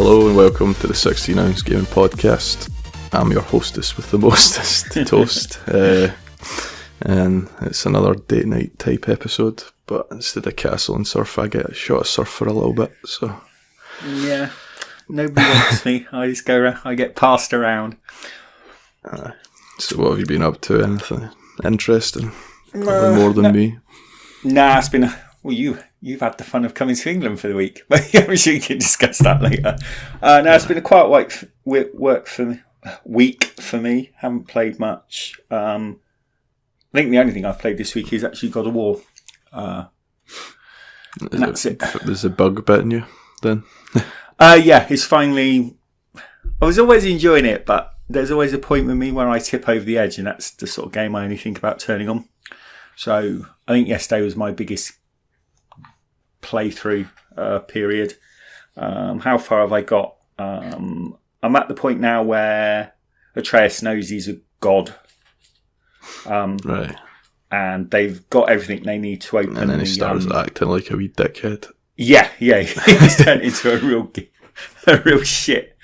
Hello and welcome to the 16 Ounce Gaming Podcast. I'm your hostess with the mostest, Toast. And it's another date night type episode, but instead of castle and surf, I get a shot of surf for a little bit. So yeah, nobody wants me. I just go around, I get passed around. So what have you been up to? Anything interesting? Probably more than me. Nah, it's been you've had the fun of coming to England for the week, but I'm sure we can discuss that later. No, it's been a quiet week for me. Haven't played much. I think the only thing I've played this week is actually God of War. That's it. Was the bug bitting you then? Yeah, it's finally. I was always enjoying it, but there's always a point with me where I tip over the edge, and that's the sort of game I only think about turning on. So I think yesterday was my biggest playthrough period. How far have I got? I'm at the point now where Atreus knows he's a god. Right. And they've got everything they need to open. And then he starts acting like a wee dickhead. Yeah, he's turned into a real shit.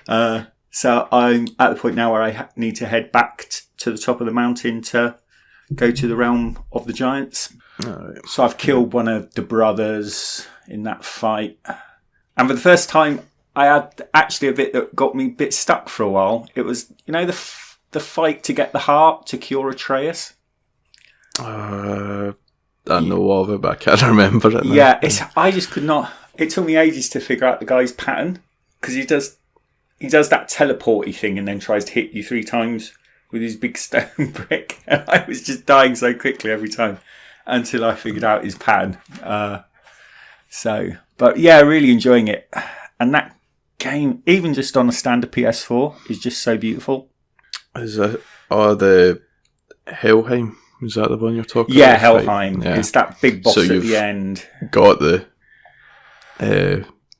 So I'm at the point now where I need to head back to the top of the mountain to go to the realm of the giants. Right. So I've killed one of the brothers in that fight. And for the first time, I had actually a bit that got me a bit stuck for a while. It was, the fight to get the heart to cure Atreus. I know of it, but I can't remember it now. Yeah, I just could not. It took me ages to figure out the guy's pattern, because he does that teleporty thing and then tries to hit you 3 times with his big stone brick. And I was just dying so quickly every time until I figured out his pattern. But yeah, really enjoying it. And that game, even just on a standard PS4, is just so beautiful. Is it? Oh, the Helheim. Is that the one you're talking about? Yeah, Helheim. Yeah. It's that big boss at the end. Got the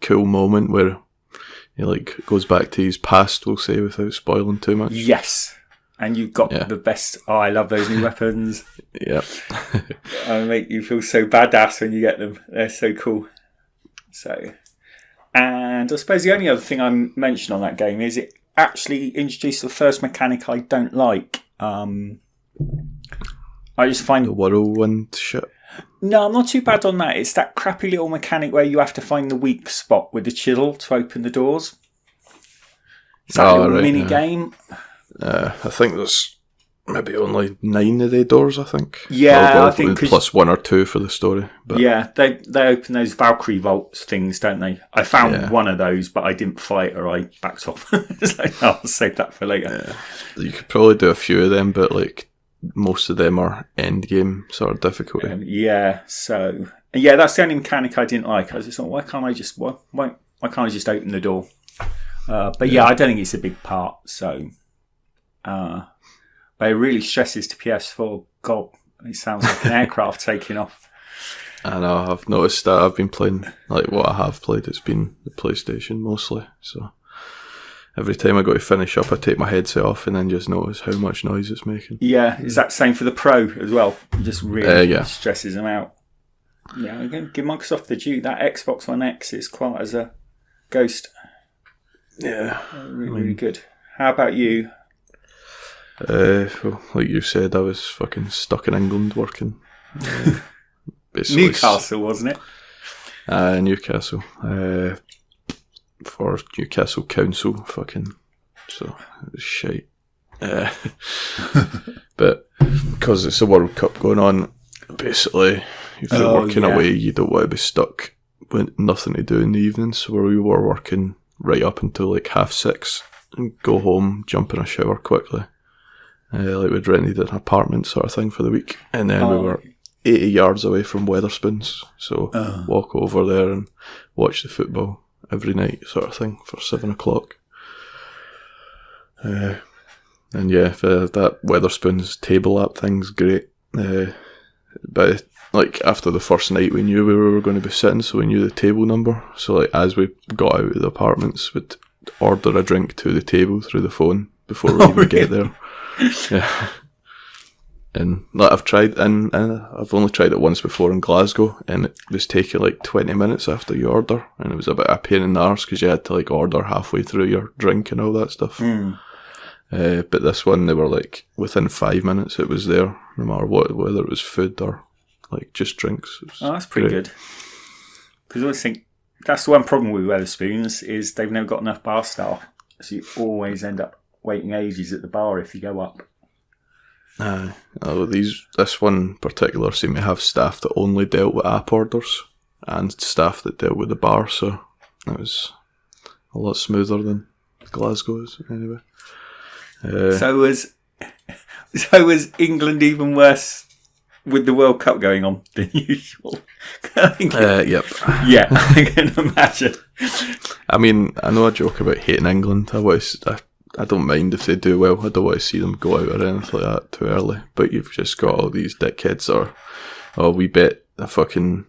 cool moment where he goes back to his past, we'll say, without spoiling too much. Yes. And you've got the best. Oh, I love those new weapons. Yep. They make you feel so badass when you get them. They're so cool. And I suppose the only other thing I mentioned on that game is it actually introduced the first mechanic I don't like. I just find the whirlwind shit. No, I'm not too bad on that. It's that crappy little mechanic where you have to find the weak spot with the chisel to open the doors. It's that little mini game. I think there's maybe only 9 of the doors, I think. Yeah, I think plus 1 or 2 for the story. But yeah, they open those Valkyrie vaults things, don't they? I found one of those, but I didn't fight or I backed off. It's like, I'll save that for later. Yeah. You could probably do a few of them, but most of them are end game sort of difficulty. That's the only mechanic I didn't like. I was just like, why can't I just open the door? But I don't think it's a big part. So, but it really stresses to PS4. God, it sounds like an aircraft taking off. I know. I've noticed that. I've been playing what I have played. It's been the PlayStation mostly. So every time I go to finish up, I take my headset off and then just notice how much noise it's making. Yeah, is that the same for the Pro as well? It just really stresses them out. Yeah, again, give Microsoft the due. That Xbox One X is quite as a ghost. Yeah. Really good. How about you? Well, like you said, I was fucking stuck in England working. Newcastle, wasn't it? Newcastle. For Newcastle Council, so it was shite. But because it's a World Cup going on, basically, if you're working away, you don't want to be stuck with nothing to do in the evening. So we were working right up until 6:30 and go home, jump in a shower quickly. We'd rented an apartment sort of thing for the week, and then we were 80 yards away from Wetherspoons, so walk over there and watch the football every night sort of thing for 7 o'clock. And that Wetherspoons table app thing's great. But after the first night we knew we were going to be sitting, so we knew the table number. So as we got out of the apartments, we'd order a drink to the table through the phone before we even get there. Yeah. And like I've tried, and I've only tried it once before in Glasgow, and it was taking like 20 minutes after you order, and it was a bit of a pain in the arse because you had to like order halfway through your drink and all that stuff. But this one, they were like within 5 minutes it was there, no matter what, whether it was food or like just drinks. That's pretty good. Because I always think that's the one problem with Wetherspoons is they've never got enough bar staff, so you always end up waiting ages at the bar if you go up. This one in particular seemed to have staff that only dealt with app orders and staff that dealt with the bar, so it was a lot smoother than Glasgow's anyway. So was England even worse with the World Cup going on than usual? Yep. Yeah, I can imagine. I mean, I know I joke about hating England. I don't mind if they do well. I don't want to see them go out or anything like that too early. But you've just got all these dickheads we bet the fucking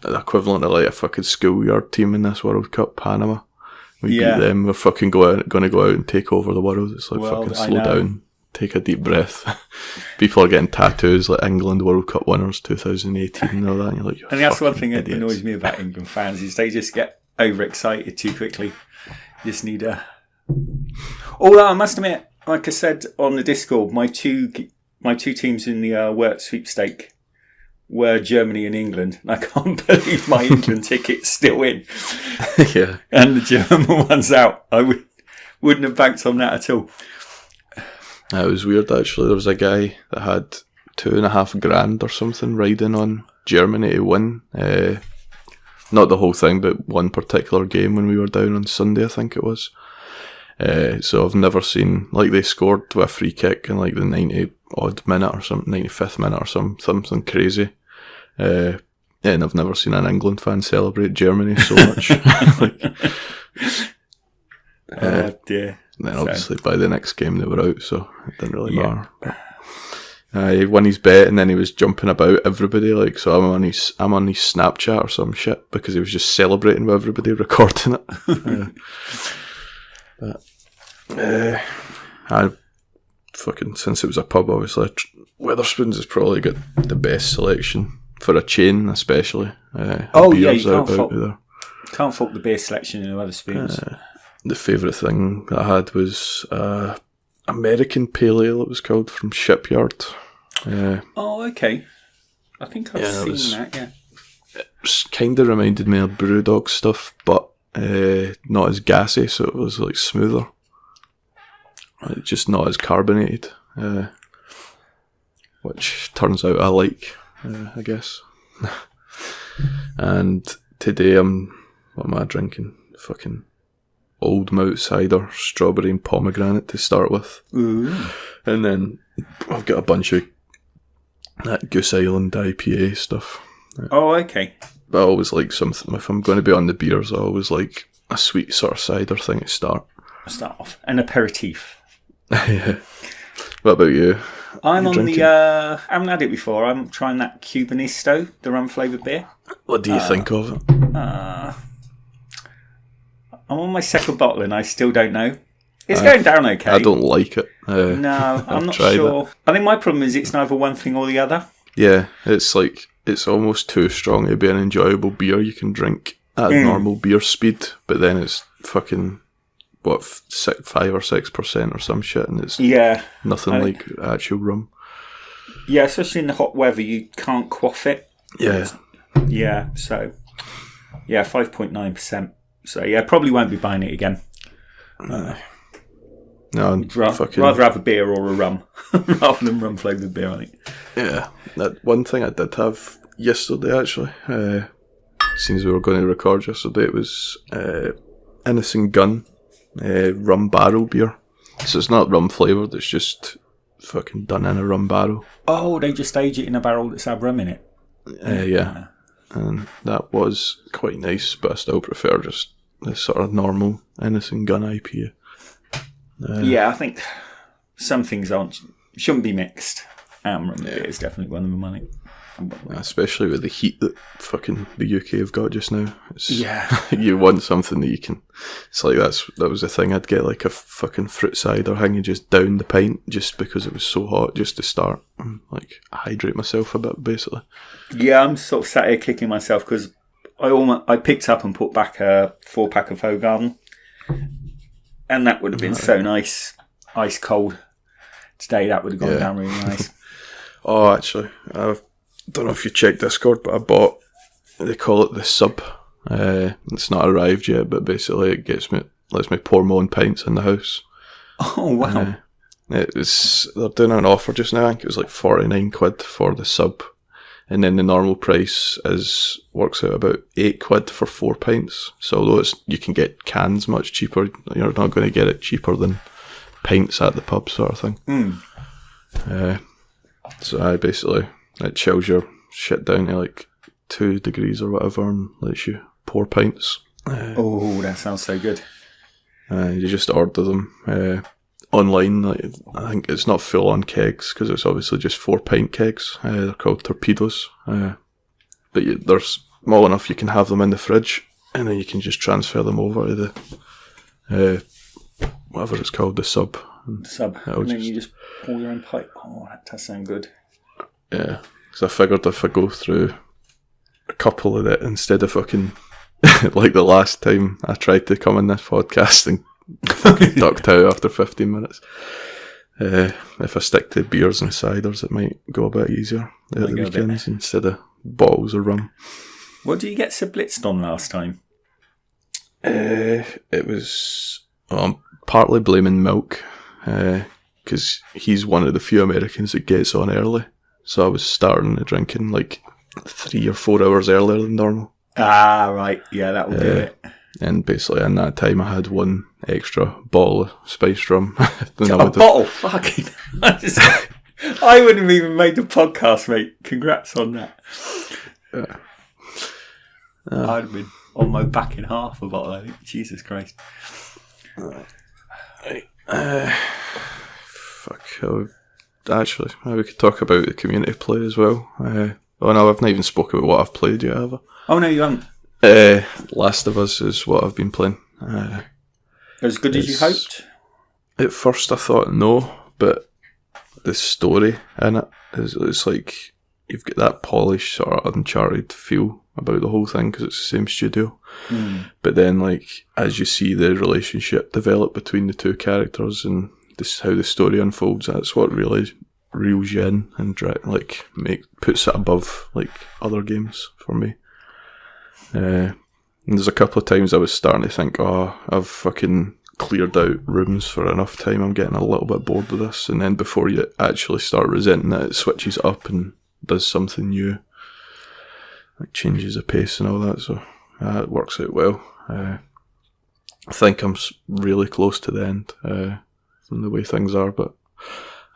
equivalent of like a fucking schoolyard team in this World Cup, Panama. We beat them. We're fucking going to go out and take over the world. It's like fucking slow down. Take a deep breath. People are getting tattoos like England World Cup winners 2018 and all that. And you're like, and that's one thing that annoys me about England fans is they just get overexcited too quickly. You just need a... Although I must admit, like I said on the Discord, my two teams in the work sweepstake were Germany and England. And I can't believe my England ticket's still in. Yeah. And the German one's out. I wouldn't have banked on that at all. It was weird actually. There was a guy that had $2,500 or something riding on Germany to win. Not the whole thing, but one particular game when we were down on Sunday, I think it was. So I've never seen, like, they scored with a free kick in like the 90 odd minute or something, 95th minute or something crazy. And I've never seen an England fan celebrate Germany so much. Dear. Then obviously by the next game they were out, so it didn't really matter. He won his bet and then he was jumping about everybody, like, so I'm on his Snapchat or some shit because he was just celebrating with everybody recording it. I fucking, since it was a pub, obviously Wetherspoons has probably got the best selection for a chain, especially. You can't fault the beer selection in the Wetherspoons. The favourite thing that I had was American Pale Ale, it was called, from Shipyard. Okay. I think I've seen that, yeah. It kind of reminded me of Brewdog stuff, but not as gassy, so it was like smoother. Just not as carbonated, which turns out I like, I guess. And today what am I drinking? Fucking old malt cider, strawberry and pomegranate to start with. Ooh. And then I've got a bunch of that Goose Island IPA stuff. Oh, okay. But I always like something, if I'm going to be on the beers, I always like a sweet sort of cider thing to start. Start off. An aperitif. Yeah. What about you? I'm on drinking? I haven't had it before. I'm trying that Cubanisto, the rum flavoured beer. What do you think of it? I'm on my second bottle and I still don't know. It's going down okay. I don't like it. No, I'm not sure. I think my problem is it's neither one thing or the other. Yeah, it's like, it's almost too strong to be an enjoyable beer you can drink at normal beer speed, but then it's fucking, 5 or 6% or some shit, and it's nothing like actual rum. Yeah, especially in the hot weather, you can't quaff it. Yeah. Yeah, so, 5.9%. So, probably won't be buying it again. No, I'd rather have a beer or a rum rather than rum flavoured beer, I think. Yeah, that one thing I did have yesterday, actually, since we were going to record yesterday, it was Innocent Gun rum barrel beer. So it's not rum flavoured, it's just fucking done in a rum barrel. Oh, they just age it in a barrel that's had rum in it? Yeah. And that was quite nice, but I still prefer just the sort of normal Innocent Gun IPA. I think some things shouldn't be mixed. Rum beer is definitely one of them, I think. Especially with the heat that fucking the UK have got just now. Yeah. You want something that you can... It's like that was the thing. I'd get like a fucking fruit cider hanging just down the pint just because it was so hot just to start and like hydrate myself a bit, basically. Yeah, I'm sort of sat here kicking myself because I picked up and put back a 4-pack of Hoegaarden, and that would have been so nice, ice cold. Today that would have gone down really nice. Oh, actually, I don't know if you checked Discord, but I bought, they call it the sub. It's not arrived yet, but basically it lets me pour my own pints in the house. Oh, wow. They're doing an offer just now. I think it was like 49 quid for the sub. And then the normal price works out about 8 quid for 4 pints. So although you can get cans much cheaper, you're not going to get it cheaper than pints at the pub sort of thing. So basically it chills your shit down to like 2 degrees or whatever and lets you pour pints. That sounds so good. You just order them online. Like, I think it's not full on kegs because it's obviously just 4-pint kegs. They're called torpedoes, but they're small enough you can have them in the fridge, and then you can just transfer them over to the whatever it's called, the sub. And then you just pour your own pint. Oh, that does sound good. Yeah, because I figured if I go through a couple of it instead of fucking like the last time I tried to come in this podcast and ducked out after 15 minutes. If I stick to beers and ciders, it might go a bit easier at the weekends instead of bottles of rum. What did you get so blitzed on last time? It was... Well, I'm partly blaming Milk, because he's one of the few Americans that gets on early. So I was starting the drinking like 3 or 4 hours earlier than normal. Ah, right. Yeah, that will do it. And basically in that time I had 1 extra bottle of spiced rum. Bottle? Fucking... I wouldn't have even made the podcast, mate. Congrats on that. I'd have been on my back in half a bottle, I think. Jesus Christ. Actually, we could talk about the community play as well. Oh no, I've not even spoken about what I've played yet, have I? Oh no, you haven't. Last of Us is what I've been playing. As good as you hoped? At first I thought no, but the story in it it's like you've got that polished sort of Uncharted feel about the whole thing because it's the same studio. But then like as you see the relationship develop between the 2 characters and this how the story unfolds, that's what really reels you in and puts it above like other games for me. And there's a couple of times I was starting to think, I've fucking cleared out rooms for enough time, I'm getting a little bit bored of this, and then before you actually start resenting it switches up and does something new, like changes the pace and all that, so it works out well. I think I'm really close to the end from the way things are, but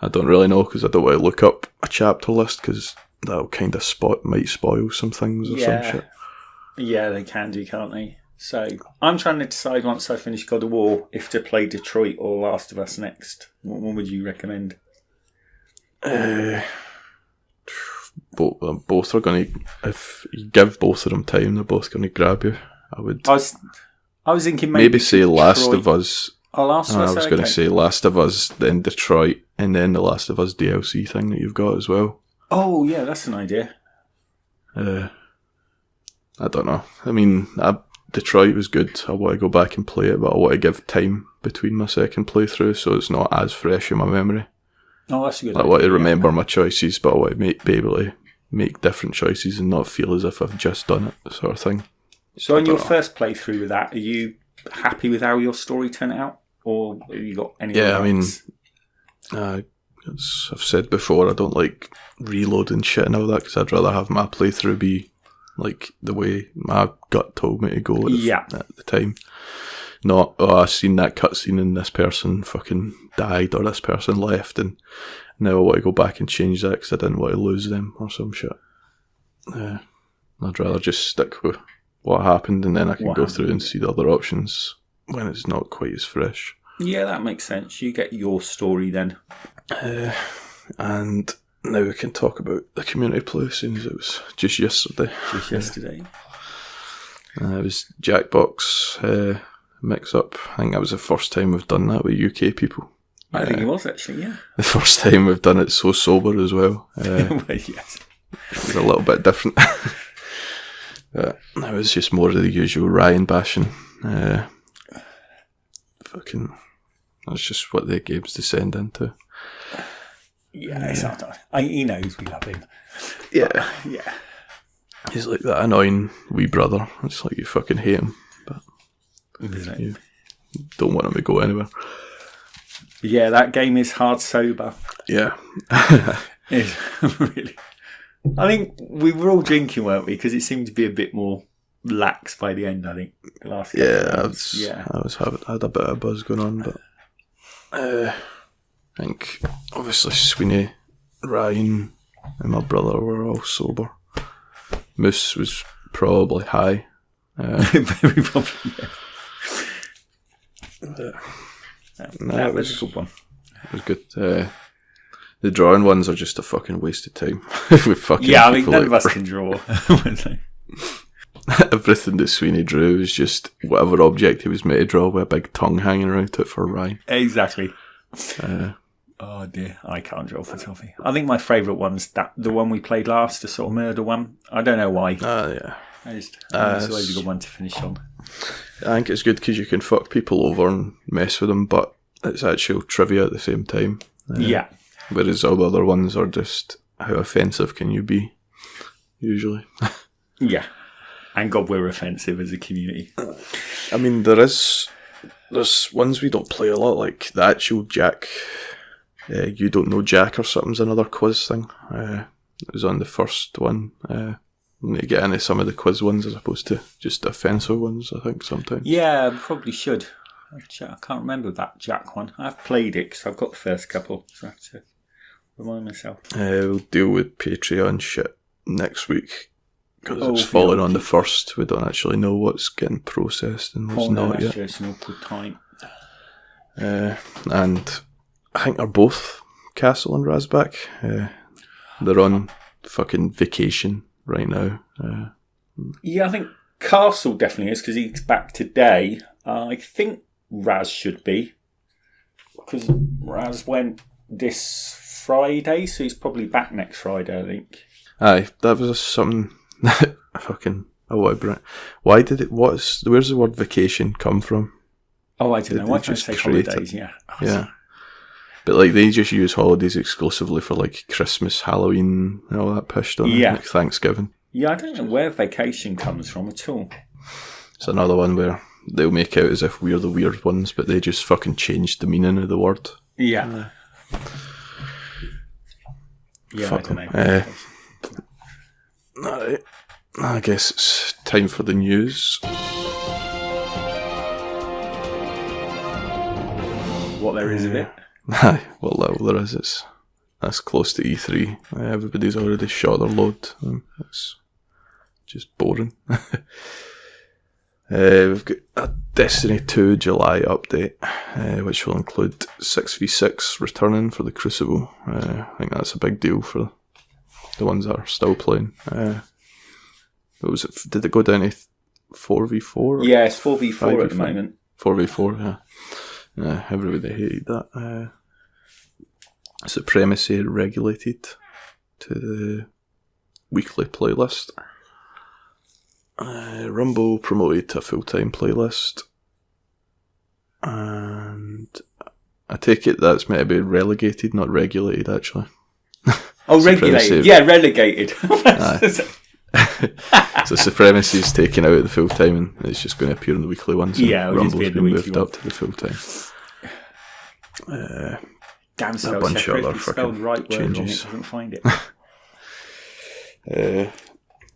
I don't really know because I don't want to look up a chapter list because that'll kind of might spoil some things or some shit. Yeah, they can do, can't they? So I'm trying to decide once I finish God of War if to play Detroit or Last of Us next. What one would you recommend? Both are going to, if you give both of them time, they're both going to grab you. I was thinking maybe say Last of Us. Oh, Last of Us. I was going to say Last of Us, then Detroit, and then the Last of Us DLC thing that you've got as well. Oh yeah, that's an idea. I don't know. I mean, Detroit was good. I want to go back and play it, but I want to give time between my second playthrough so it's not as fresh in my memory. Oh, that's a good idea. I want to remember my choices, but I want to be able to make different choices and not feel as if I've just done it, sort of thing. So on your first playthrough with that, are you happy with how your story turned out? Or have you got any... Yeah, I mean, as I've said before, I don't like reloading shit and all that because I'd rather have my playthrough be like the way my gut told me to go at the time. Not, I've seen that cutscene and this person fucking died or this person left and now I want to go back and change that because I didn't want to lose them or some shit. I'd rather just stick with what happened and then I can go through and see the other options when it's not quite as fresh. Yeah, that makes sense. You get your story then. And now we can talk about the community play since it was just yesterday. Just yesterday. It was Jackbox mix-up. I think that was the first time we've done that with UK people. I think it was actually, yeah. The first time we've done it so sober as well. Well, yes. It was a little bit different. But it was just more of the usual Ryan bashing. That's just what the games descend into. Yeah, it's not. He knows we love him. Yeah. But, yeah. He's like that annoying wee brother. It's like you fucking hate him, but you don't want him to go anywhere. Yeah, that game is hard sober. Yeah. It's really. I think we were all drinking, weren't we? Because it seemed to be a bit more lax by the end, I think. The last I had a bit of buzz going on, but I think obviously Sweeney, Ryan and my brother were all sober. Moose was probably high. Very probably, yeah. That was a good one. It was good. The drawing ones are just a fucking waste of time. I mean, none of us can draw. Everything that Sweeney drew was just whatever object he was made to draw with a big tongue hanging around it for Ryan. Exactly. Oh dear, I can't draw for Toffee. I think my favourite one's the one we played last, the sort of murder one. I don't know why. Yeah. It's always a good one to finish on. I think it's good because you can fuck people over and mess with them, but it's actual trivia at the same time. Yeah. Whereas all the other ones are just, how offensive can you be, usually? Yeah. And God, we're offensive as a community. I mean, there's ones we don't play a lot, like the actual Jack, You Don't Know Jack or something's another quiz thing. It was on the first one. We need to get into some of the quiz ones as opposed to just offensive ones, I think, sometimes. Yeah, probably should. I can't remember that Jack one. I've played it because I've got the first couple, so I have to remind myself. We'll deal with Patreon shit next week because it's falling on the first. We don't actually know what's getting processed and what's not yet. Just an awkward time. And I think they're both Castle and Razback. They're on fucking vacation right now. Yeah, I think Castle definitely is because he's back today. I think Raz should be because Raz went this Friday, so he's probably back next Friday, I think. Aye, that was something. Fucking. Why did it? Where's the word vacation come from? Oh, I don't know. Why can't I say holidays? Yeah. Yeah. But like they just use holidays exclusively for like Christmas, Halloween, and all that pish, don't they? Like Thanksgiving. Yeah, I don't know where vacation comes from at all. It's another one where they'll make out as if we're the weird ones, but they just fucking changed the meaning of the word. Yeah. Yeah, I don't know. Alright. I guess it's time for the news. What there is of it. Aye, what little there is. That's close to E3. Everybody's already shot their load. It's just boring. We've got a Destiny 2 July update, which will include 6v6 returning for the Crucible. I think that's a big deal for the ones that are still playing. Did it go down to 4v4? Yeah, it's 4v4 at the moment. 4v4, yeah. Everybody hated that. Supremacy regulated to the weekly playlist. Rumble promoted a full-time playlist. And I take it that's maybe relegated, not regulated, actually. Oh, regulated. Yeah, relegated. So Supremacy is taken out of the full-time and it's just going to appear in the weekly ones. Yeah, Rumble's been moved up to the full-time. Damn, a bunch of other fucking right changes. I couldn't find it.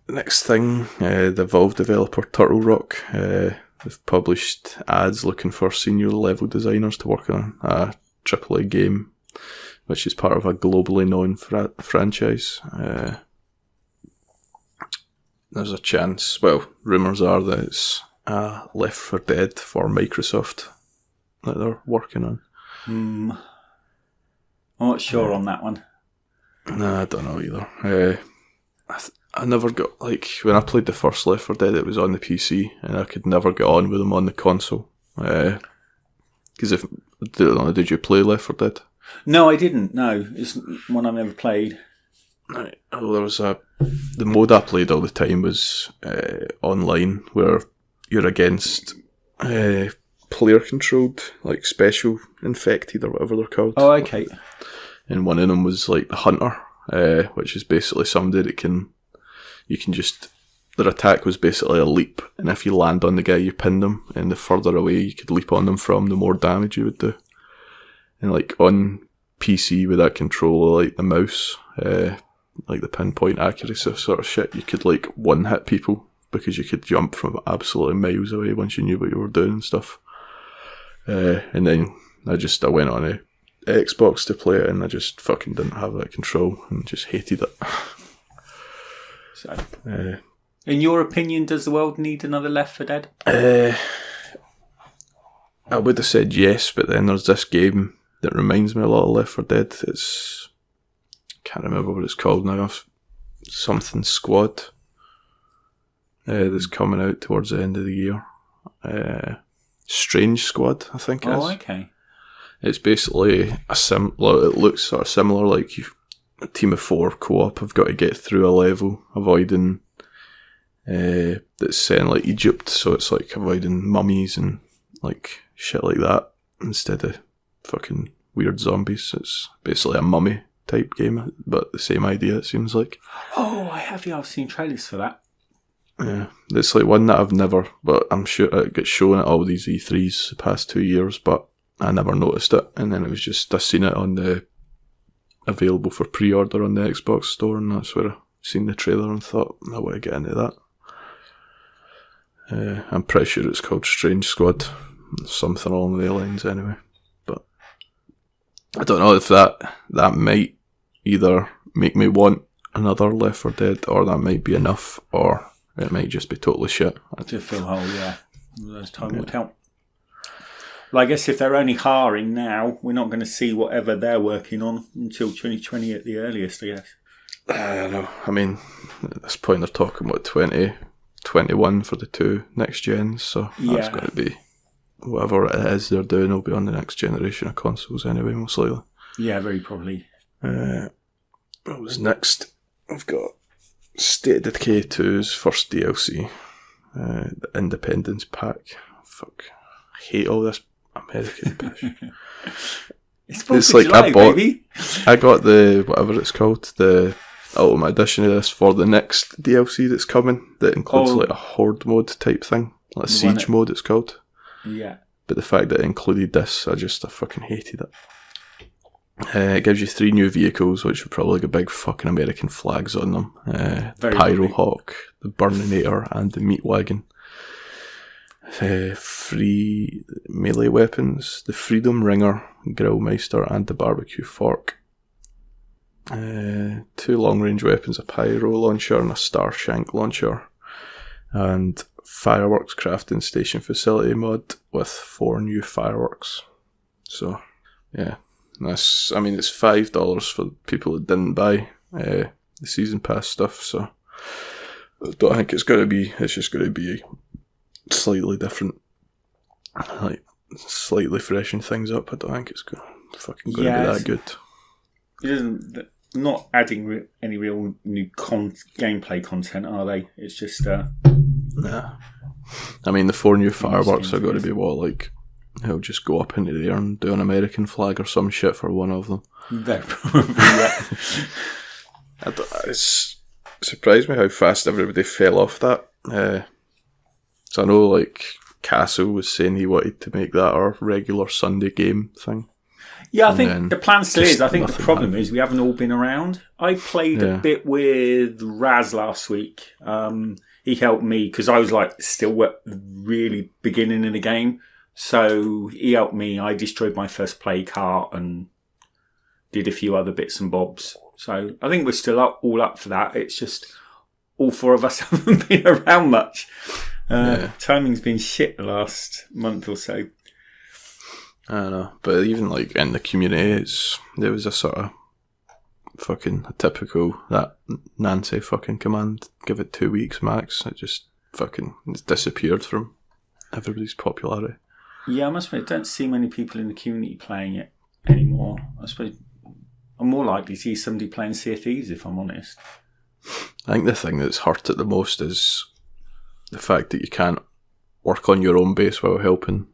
Next thing, the Valve developer Turtle Rock, they've published ads looking for senior level designers to work on a AAA game, which is part of a globally known franchise. There's a chance, well, rumours are that it's Left 4 Dead for Microsoft that they're working on. I'm not sure on that one. Nah, I don't know either. I never got, like, when I played the first Left 4 Dead, it was on the PC, and I could never get on with them on the console. Because did you play Left 4 Dead? No, I didn't. No, it's one I've never played. Right. Well, the mode I played all the time was online, where you're against player-controlled, like special infected or whatever they're called. Oh, okay. And one of them was like the Hunter, which is basically somebody that you can just, their attack was basically a leap, and if you land on the guy, you pin them, and the further away you could leap on them from, the more damage you would do. And like on PC with that controller, like the mouse, like the pinpoint accuracy sort of shit, you could like one hit people because you could jump from absolutely miles away once you knew what you were doing and stuff. And then I went on a Xbox to play it, and I just fucking didn't have that control and just hated it. So, in your opinion, does the world need another Left 4 Dead? I would have said yes, but then there's this game that reminds me a lot of Left 4 Dead. I can't remember what it's called now. Something Squad. That's coming out towards the end of the year. Strange Squad, I think it is. Oh, okay. It's basically it looks sort of similar, like a team of 4 co-op have got to get through a level avoiding that's set in like Egypt, so it's like avoiding mummies and like shit like that instead of fucking weird zombies. It's basically a mummy type game, but the same idea, it seems like. Oh, I've seen trailers for that. Yeah, it's like one that I've never, but I'm sure it gets shown at all these E3s the past 2 years, but I never noticed it, and then it was just, I seen it on the available for pre-order on the Xbox store, and that's where I seen the trailer and thought, I want to get into that. I'm pretty sure it's called Strange Squad, something along the lines anyway, but I don't know if that might either make me want another Left 4 Dead, or that might be enough, or it might just be totally shit. I just feel as time will tell. Well, I guess if they're only hiring now, we're not going to see whatever they're working on until 2020 at the earliest, I guess. I don't know. I mean, at this point they're talking about 2021 for the 2 next gens, so that's going to be whatever it is they're doing will be on the next generation of consoles anyway, most likely. Yeah, very probably. What was next? I've got State of Decay 2's first DLC, the Independence Pack. Fuck, I hate all this American pish. It's like July, baby. I got the whatever it's called, the Ultimate Edition of this for the next DLC that's coming. That includes like a horde mode type thing, like a siege mode. It's called. Yeah. But the fact that it included this, I fucking hated it. It gives you 3 new vehicles, which are probably got big fucking American flags on them. Pyro Hawk, the Burninator, and the Meat Wagon. 3 melee weapons, the Freedom Ringer, Grillmeister, and the Barbecue Fork. 2 long-range weapons, a Pyro Launcher and a Starshank Launcher. And Fireworks Crafting Station Facility mod with 4 new fireworks. So, yeah. It's $5 for people that didn't buy the season pass stuff, so I don't think it's going to be, it's just going to be slightly different, like slightly freshen things up. I don't think it's to be that good. It isn't, not adding any real new gameplay content, are they? It's just nah. I mean, the 4 new fireworks are going to be what, he'll just go up into the air and do an American flag or some shit for one of them. Very probably, yeah. It's surprised me how fast everybody fell off that. So I know, Castle was saying he wanted to make that our regular Sunday game thing. Yeah, I think the plan still is. I think the problem is we haven't all been around. I played a bit with Raz last week. He helped me because I was still really beginning in the game. So he helped me. I destroyed my first plague heart and did a few other bits and bobs. So I think we're still all up for that. It's just all 4 of us haven't been around much. Timing's been shit the last month or so. I don't know, but even in the community, there was a sort of fucking a typical that Nancy fucking command. Give it 2 weeks max. It just it's disappeared from everybody's popularity. Yeah, I must admit, I don't see many people in the community playing it anymore. I suppose I'm more likely to see somebody playing Sea of Thieves, if I'm honest. I think the thing that's hurt it the most is the fact that you can't work on your own base while helping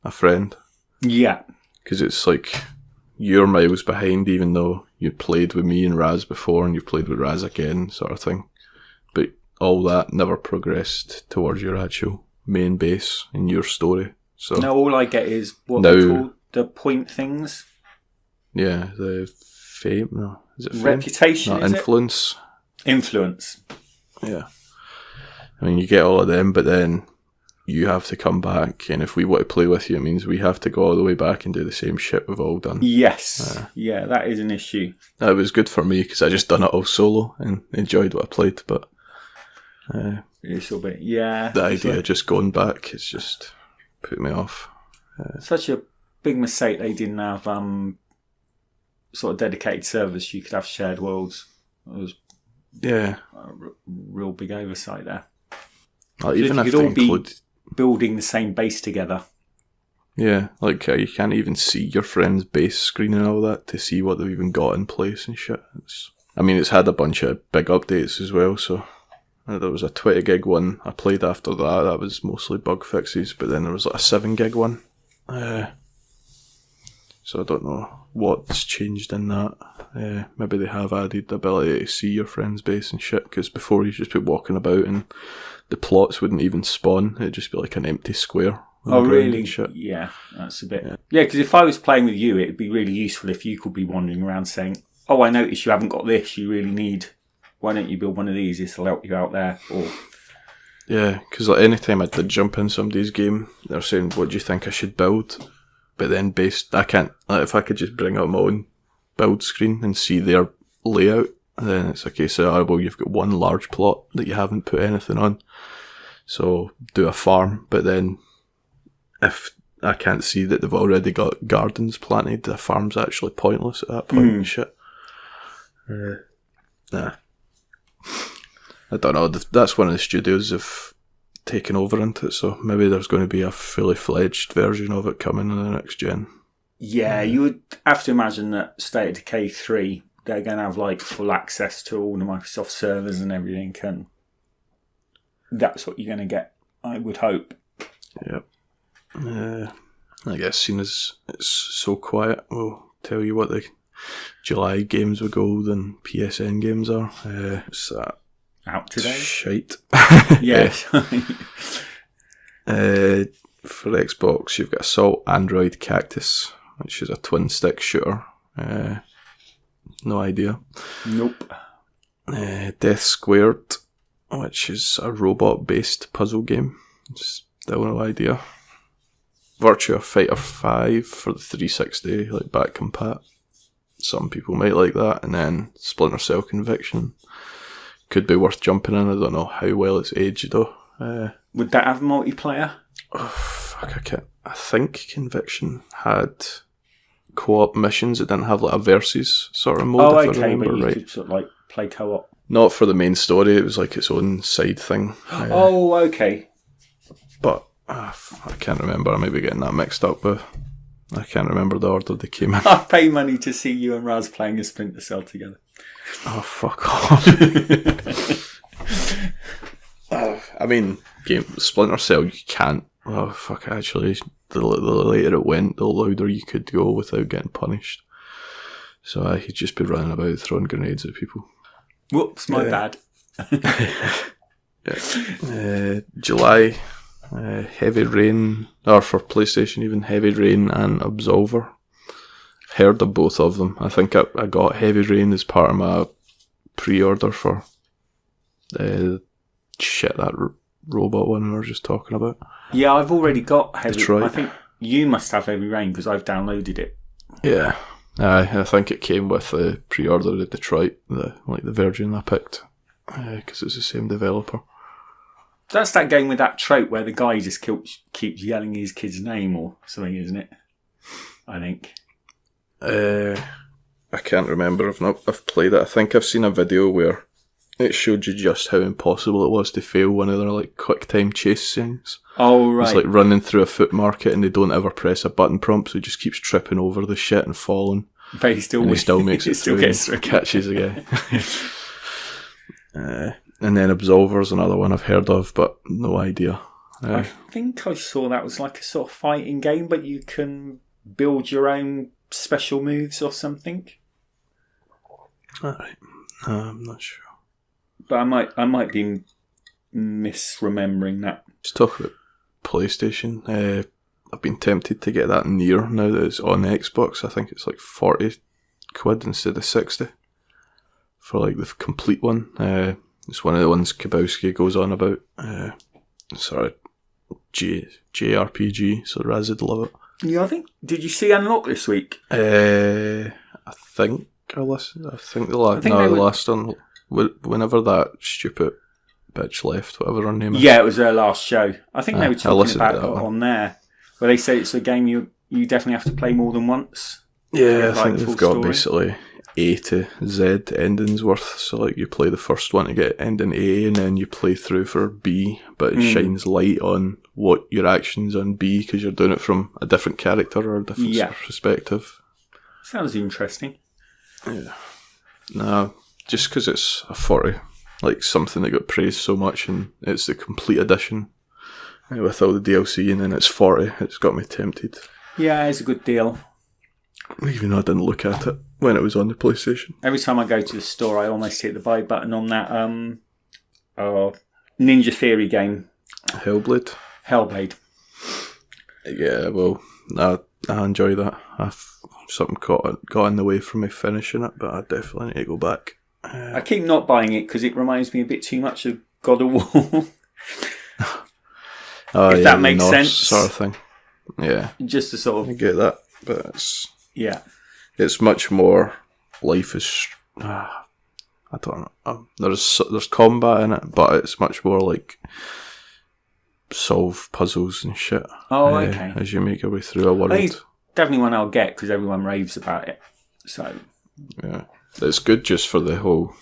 a friend. Yeah. Because it's like you're miles behind, even though you played with me and Raz before and you played with Raz again, sort of thing. But all that never progressed towards your actual main base in your story. So now all I get is what they call the point things. Yeah, the fame. No, is it fame? Reputation? No, influence. Influence. Yeah. I mean, you get all of them, but then you have to come back, and if we want to play with you, it means we have to go all the way back and do the same shit we've all done. Yes. Yeah, that is an issue. That was good for me because I just done it all solo and enjoyed what I played, but a little bit, yeah. The idea of just going back is just put me off. Such a big mistake they didn't have sort of dedicated servers so you could have shared worlds. It was a real big oversight there. Well, even if you could all be building the same base together. Yeah, like you can't even see your friend's base screen and all that to see what they've even got in place and shit. It's had a bunch of big updates as well, so there was a 20 gig one I played after that was mostly bug fixes, but then there was like a 7 gig one. So I don't know what's changed in that. Maybe they have added the ability to see your friend's base and shit, because before you just be walking about and the plots wouldn't even spawn. It'd just be like an empty square. Oh, really? Shit. Yeah, that's a bit... Yeah, because if I was playing with you, it'd be really useful if you could be wandering around saying, oh, I noticed you haven't got this, you really need... Why don't you build one of these? This will help you out there. Or... Yeah, because like anytime I did jump in somebody's game, they're saying, what do you think I should build? But then I can't... if I could just bring up my own build screen and see their layout, then it's a case of, well, you've got one large plot that you haven't put anything on. So do a farm, but then if I can't see that they've already got gardens planted, the farm's actually pointless at that point and shit. Nah. I don't know, that's one of the studios have taken over into it, so maybe there's going to be a fully fledged version of it coming in the next gen. Yeah, you would have to imagine that State of Decay 3, they're going to have like full access to all the Microsoft servers and everything, and that's what you're going to get, I would hope. Yep. I guess seeing as it's so quiet, we'll tell you what the July games with gold and PSN games are. It's out today? Shite. Yes. For Xbox, you've got Assault Android Cactus, which is a twin stick shooter. No idea. Nope. Death Squared, which is a robot-based puzzle game. Still no idea. Virtua Fighter 5 for the 360, like back compat. Some people might like that. And then Splinter Cell Conviction. Could be worth jumping in. I don't know how well it's aged though. Would that have multiplayer? Oh, fuck, I can't. I think Conviction had co-op missions. It didn't have like a versus sort of mode. Oh, if I okay, remember but you right. could sort of like play co-op. Not for the main story. It was like its own side thing. Oh, okay. But I can't remember. I may be getting that mixed up, but I can't remember the order they came in. I'd pay money to see you and Raz playing a Splinter Cell together. Oh, fuck off. I mean, Splinter Cell, you can't. Oh, fuck, actually, the later it went, the louder you could go without getting punished. So I could just be running about throwing grenades at people. Whoops, my bad. July, Heavy Rain, or for PlayStation even, Heavy Rain and Absolver. Heard of both of them. I think I got Heavy Rain as part of my pre-order for that robot one we were just talking about. Yeah, I've already got Heavy Detroit. I think you must have Heavy Rain because I've downloaded it. Yeah, I think it came with the pre-order of Detroit, the version I picked, because it's the same developer. That's that game with that trope where the guy just keeps yelling his kid's name or something, isn't it? I think. I can't remember. I've played it. I think I've seen a video where it showed you just how impossible it was to fail one of their like quick time chase things. Oh right. It's like running through a foot market and they don't ever press a button prompt, so he just keeps tripping over the shit and falling. But he still makes it still through. Gets through. Catches a guy. And then Absolver's another one I've heard of, but no idea. I think I saw that was like a sort of fighting game, but you can build your own special moves or something. Alright. I'm not sure. But I might be misremembering that. Let's talk about PlayStation. I've been tempted to get that Nier now that it's on Xbox. I think it's like 40 quid instead of 60 for like the complete one. It's one of the ones Kabowski goes on about. Sort of JRPG, so Razid love it. Yeah, I think. Did you see Unlock this week? I think I listened. I think the last one. Whenever that stupid bitch left, whatever her name is. Yeah, it was their last show. I think they were talking about it one. on there, where they say it's a game you definitely have to play more than once. Yeah, I think they've got basically A to Z endings worth. So like you play the first one to get ending A, and then you play through for B, but it shines light on what your actions on B because you're doing it from a different character or a different perspective. Sounds interesting. Yeah. No, just because it's a 40, like something that got praised so much, and it's the complete edition with all the DLC, and then it's 40. It's got me tempted. Yeah, it's a good deal. Even though I didn't look at it when it was on the PlayStation. Every time I go to the store, I almost hit the buy button on that Ninja Theory game. Hellblade. Yeah, well, I enjoy that. Something got in the way from me finishing it, but I definitely need to go back. I keep not buying it because it reminds me a bit too much of God of War. If that makes sense. Sort of thing. Yeah. Just to sort of... I get that, but it's much more life is... I don't know. There's combat in it, but it's much more like solve puzzles and shit. Oh, okay. As you make your way through a world. I think it's definitely one I'll get because everyone raves about it. So... Yeah. It's good just for the whole...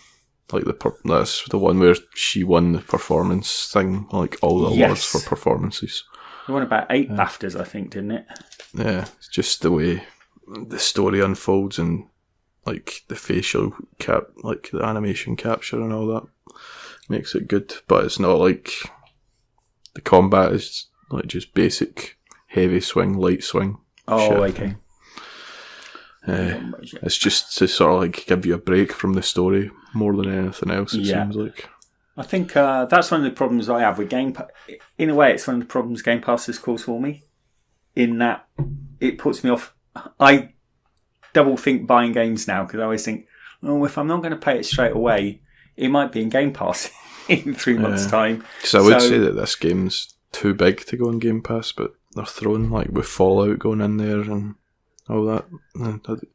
Like that's the one where she won the performance thing, like all the awards for performances. It won about 8 BAFTAs, I think, didn't it? Yeah, it's just the way the story unfolds and like the facial like the animation capture and all that makes it good. But it's not like the combat is like just basic heavy swing, light swing. Oh, okay. It's just to sort of like give you a break from the story more than anything else, it seems like. I think that's one of the problems I have with Game Pass. In a way, it's one of the problems Game Pass has caused for me, in that it puts me off. I double think buying games now because I always think, oh, if I'm not going to pay it straight away, it might be in Game Pass in 3 months' time. So I would say that this game's too big to go on Game Pass, but they're throwing, like, with Fallout going in there and all that,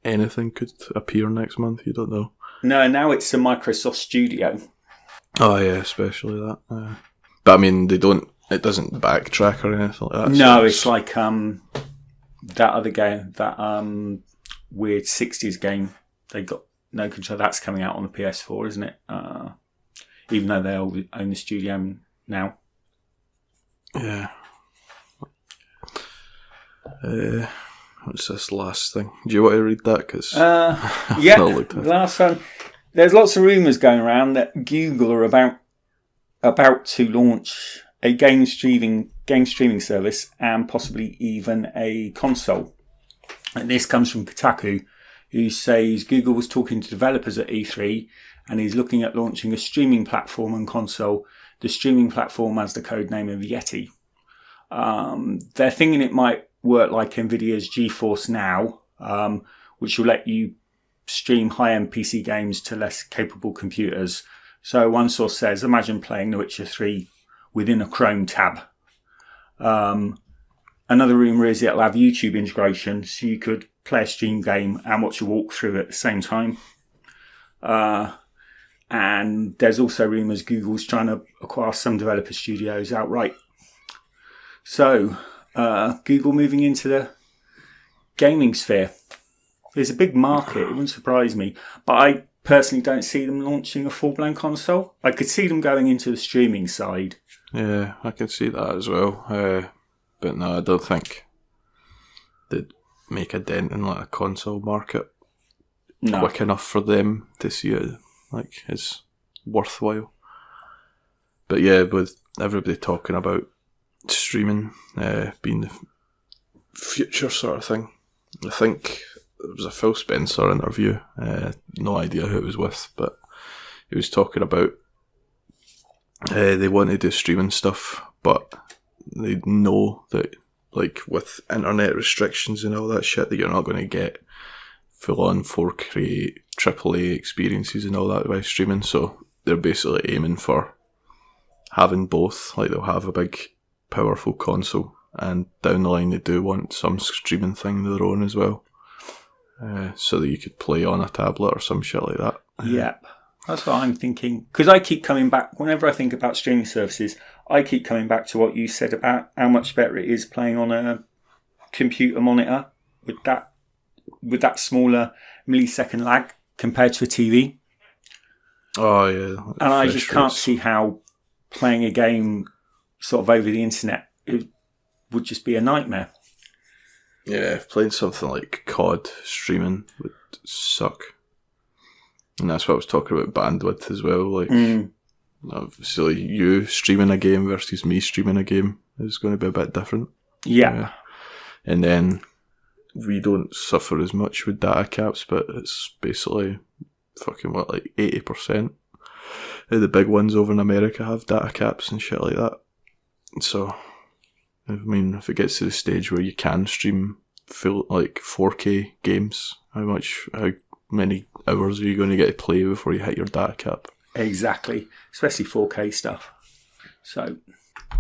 anything could appear next month, you don't know. No, now it's a Microsoft Studio. Oh yeah, especially that. But I mean, it doesn't backtrack or anything like that. No, so it's like that other game, that weird 60s game. They got no control. That's coming out on the PS4, isn't it? Even though they own the studio now. Yeah. What's this last thing? Do you want to read that? Cause yeah, the last one. There's lots of rumours going around that Google are about to launch a game streaming service and possibly even a console. And this comes from Kotaku, who says Google was talking to developers at E3 and is looking at launching a streaming platform and console. The streaming platform has the code name of Yeti. They're thinking it might work like Nvidia's GeForce Now, which will let you stream high-end PC games to less capable computers. So one source says, imagine playing The Witcher 3 within a Chrome tab. Another rumour is it'll have YouTube integration, so you could play a stream game and watch a walkthrough at the same time. And there's also rumours Google's trying to acquire some developer studios outright. So, Google moving into the gaming sphere. There's a big market. It wouldn't surprise me. But I personally don't see them launching a full-blown console. I could see them going into the streaming side. Yeah, I can see that as well. But no, I don't think they'd make a dent in like a console market quick enough for them to see it like as worthwhile. But yeah, with everybody talking about streaming being the future sort of thing, I think there was a Phil Spencer interview, no idea who it was with, but he was talking about they want to do streaming stuff, but they know that like with internet restrictions and all that shit that you're not going to get full-on 4K AAA experiences and all that by streaming, so they're basically aiming for having both. Like they'll have a big powerful console, and down the line they do want some streaming thing of their own as well, so that you could play on a tablet or some shit like that. Yep, that's what I'm thinking. Because I keep coming back, whenever I think about streaming services, I keep coming back to what you said about how much better it is playing on a computer monitor with that smaller millisecond lag compared to a TV. Oh yeah, and I just can't see how playing a game sort of over the internet, it would just be a nightmare. Yeah, playing something like COD streaming would suck. And that's what I was talking about, bandwidth as well. Like, obviously, you streaming a game versus me streaming a game is going to be a bit different. Yeah. And then we don't suffer as much with data caps, but it's basically fucking what, like 80% of the big ones over in America have data caps and shit like that. So, I mean, if it gets to the stage where you can stream full, like 4K games, how many hours are you going to get to play before you hit your data cap? Exactly, especially 4K stuff. So,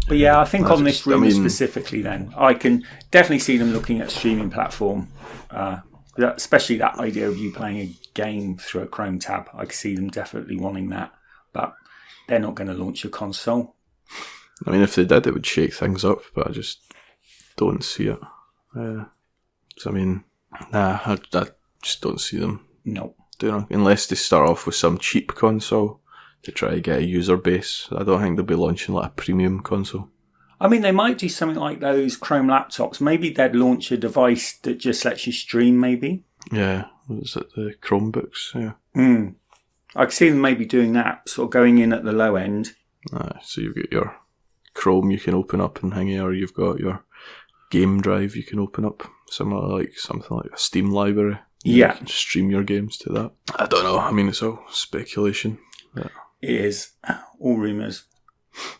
but yeah, I think on this rumour specifically then, I can definitely see them looking at streaming platform, especially that idea of you playing a game through a Chrome tab. I can see them definitely wanting that, but they're not going to launch a console. I mean, if they did, it would shake things up, but I just don't see it. So, I mean, I just don't see them. No. Doing it, unless they start off with some cheap console to try to get a user base. I don't think they'll be launching like a premium console. I mean, they might do something like those Chrome laptops. Maybe they'd launch a device that just lets you stream, maybe. Yeah, was it the Chromebooks? Yeah. I could see them maybe doing that, sort of going in at the low end. So you've got your Chrome you can open up and hang it, or you've got your game drive you can open up, similar like something like a Steam library. Yeah. You can stream your games to that. I don't know. I mean, it's all speculation. But it is. All rumours.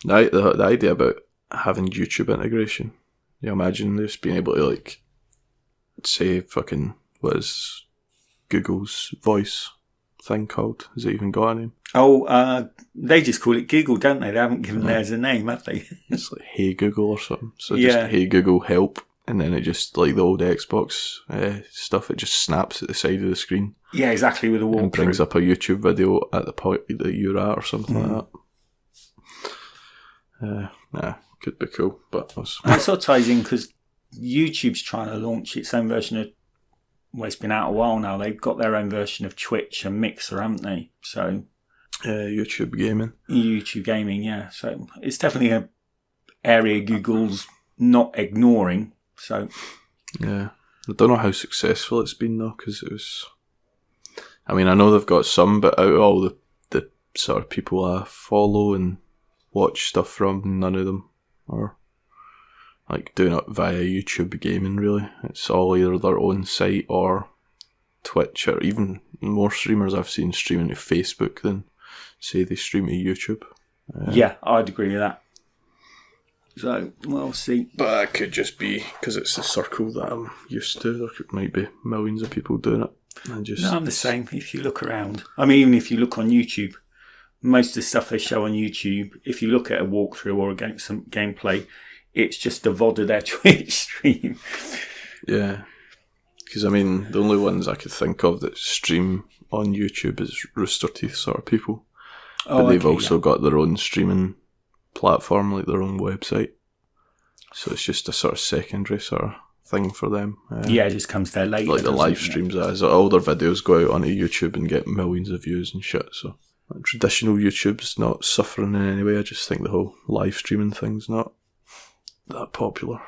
The idea about having YouTube integration, you imagine just being able to, like, say, fucking, what is Google's voice thing called? Has it even got a name? Oh, they just call it Google, don't they? They haven't given theirs a name, have they? It's like Hey Google or something. So just Hey Google help. And then it just, like the old Xbox stuff, it just snaps at the side of the screen. Yeah, exactly, with a walkthrough. And brings up a YouTube video at the point that you're at or something like that. Could be cool. But it sort of ties in because YouTube's trying to launch its own version of, well, it's been out a while now. They've got their own version of Twitch and Mixer, haven't they? So YouTube gaming. YouTube gaming, yeah. So it's definitely an area Google's not ignoring. So, yeah, I don't know how successful it's been though, because it was. I mean, I know they've got some, but out of all the sort of people I follow and watch stuff from, none of them are like doing it via YouTube gaming. Really, it's all either their own site or Twitch, or even more streamers I've seen streaming to Facebook than say they stream to YouTube. Yeah, I'd agree with that. So, we'll see. But that could just be because it's the circle that I'm used to. There might be millions of people doing it. No, I'm the same. If you look around, I mean, even if you look on YouTube, most of the stuff they show on YouTube, if you look at a walkthrough or some gameplay, it's just a VOD of their Twitch stream. Yeah. Because, I mean, the only ones I could think of that stream on YouTube is Rooster Teeth sort of people. But they've also got their own streaming platform, like their own website, so it's just a sort of secondary sort of thing for them. Yeah, it just comes there later. Like the live streams, all their videos go out onto YouTube and get millions of views and shit. So like, traditional YouTube's not suffering in any way. I just think the whole live streaming thing's not that popular.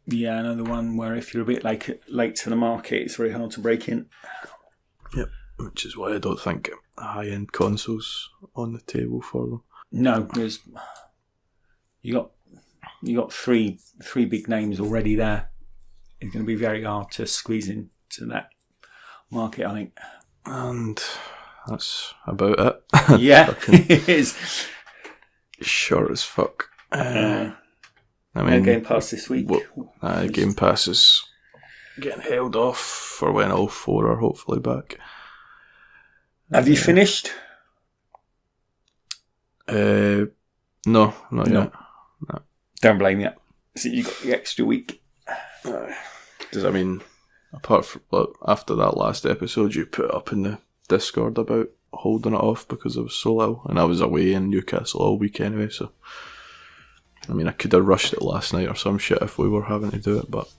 Yeah, another one where if you're a bit late to the market, it's very hard to break in. Yep, which is why I don't think high-end consoles on the table for them. No, there's you got three big names already there. It's going to be very hard to squeeze into that market, I think. And that's about it. Yeah, it is. Short as fuck. I mean, Game Pass this week. Game Pass is getting held off for when all 4 are hopefully back. Have you finished? No, not yet. No. Don't blame you. So you got the extra week. Does that mean, apart from after that last episode you put up in the Discord about holding it off because I was so ill, and I was away in Newcastle all week anyway, so I mean I could have rushed it last night or some shit if we were having to do it, but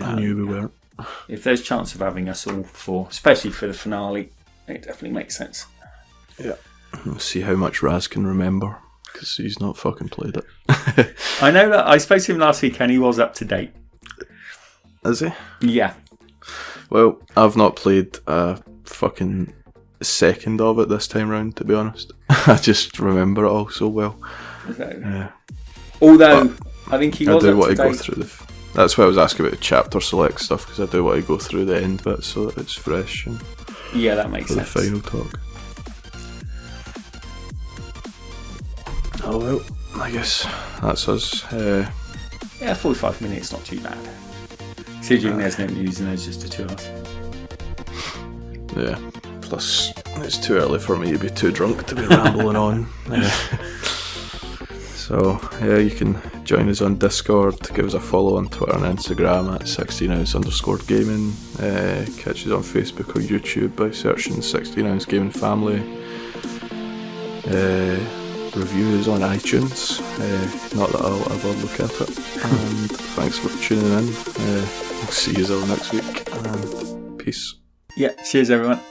I knew we weren't. If there's chance of having us all for, especially for the finale, it definitely makes sense. Yeah. We'll see how much Raz can remember, because he's not fucking played it. I know that I spoke to him last week and he was up to date. Is he? Yeah. Well, I've not played a fucking second of it this time round, to be honest. I just remember it all so well. Although, I think he was I do up want to to date. go through that's why I was asking about the chapter select stuff, because I do want to go through the end bit so that it's fresh and yeah, that makes sense. For the final talk. Oh well, I guess that's us. Yeah, 45 minutes, not too bad. Considering there's no news and there's just the two of us. Yeah, plus it's too early for me to be too drunk to be rambling on. So yeah, you can join us on Discord, give us a follow on Twitter and Instagram at 16ounce_gaming. Catch us on Facebook or YouTube by searching 16ounce gaming family. Review us on iTunes, not that I'll ever look at it. And thanks for tuning in. We'll see you all next week, and peace. Yeah, cheers everyone.